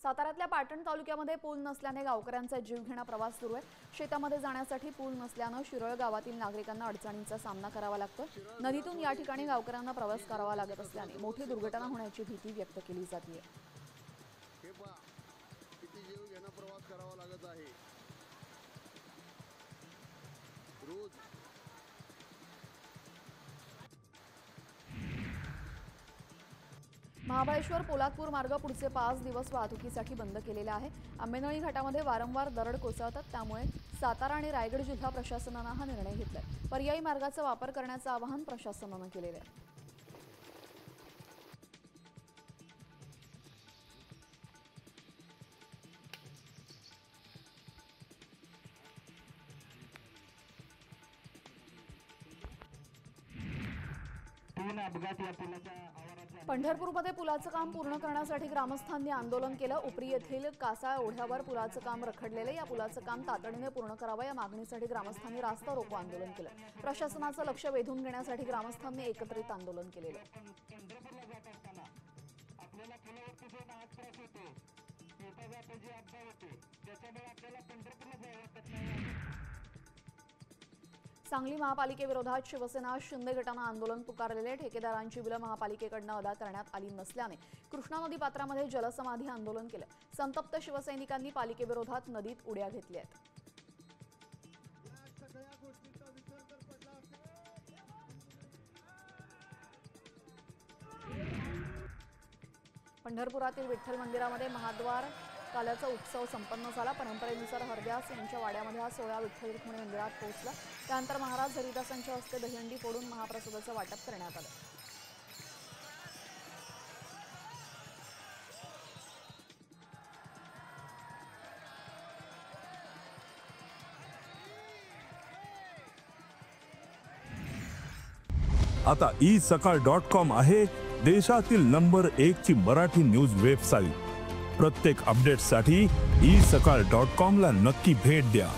साताऱ्यातल्या पाटण तालुक्यामध्ये पूल नसल्याने गावकऱ्यांचा जीवघेणा प्रवास सुरू आहे। शेतामध्ये जाण्यासाठी पूल नसल्याने शिरळ गावातील नागरिकांना अडचणींचा सामना करावा लागतो। नदीतून या ठिकाणी गावकऱ्यांना प्रवास करावा लागत असल्याने मोठी दुर्घटना होण्याची भीती व्यक्त केली जाते। किती जीवघेणा प्रवास करावा लागत आहे रोज। महाबळेश्वर पोलादपूर मार्ग पुढचे 5 दिवस वाहतुकीसाठी बंद केलेला आहे। आंबेनळी घाटामध्ये वारंवार दरड कोसळतात, त्यामुळे सातारा आणि रायगड जिल्हा प्रशासनाने हा निर्णय घेतलाय। पर्यायी मार्गाचा वापर करण्याचे आवाहन प्रशासनाने केलेले आहे। पंढरपूरमध्ये पुलाचं काम पूर्ण करण्यासाठी ग्रामस्थांनी आंदोलन केलं। उपरी येथील कासाळ ओढ्यावर पुलाचं काम रखडलेले, या पुलाचं काम तातडीने पूर्ण करावं या मागणीसाठी ग्रामस्थांनी रास्ता रोको आंदोलन केलं। प्रशासनाचं लक्ष वेधून घेण्यासाठी ग्रामस्थांनी एकत्रित आंदोलन केलेलं आहे। सांगली महापालिकेविरोधात शिवसेना शिंदे गटानं आंदोलन पुकारलेले। ठेकेदारांची बिलं महापालिकेकडनं अदा करण्यात आली नसल्याने कृष्णा नदी पात्रामध्ये जलसमाधी आंदोलन केलं। संतप्त शिवसैनिकांनी पालिकेविरोधात नदीत उड्या घेतल्या आहेत। पंढरपुरातील विठ्ठल मंदिरामध्ये महाद्वार काल्याचा उत्सव संपन्न झाला। परंपरेनुसार हरदास यांच्या वाड्यामध्ये हा सोहळा विठ्ठल रुक्मिणी मंदिरात पोहोचला। त्यानंतर महाराज हरिदासांच्या हस्ते दहीहंडी फोडून महाप्रसादाचं वाटप करण्यात आलं। आता isakal.com आहे देशातील नंबर 1 ची मराठी न्यूज वेबसाईट। प्रत्येक अपडेटसाठी isakal.com ला नक्की भेट द्या।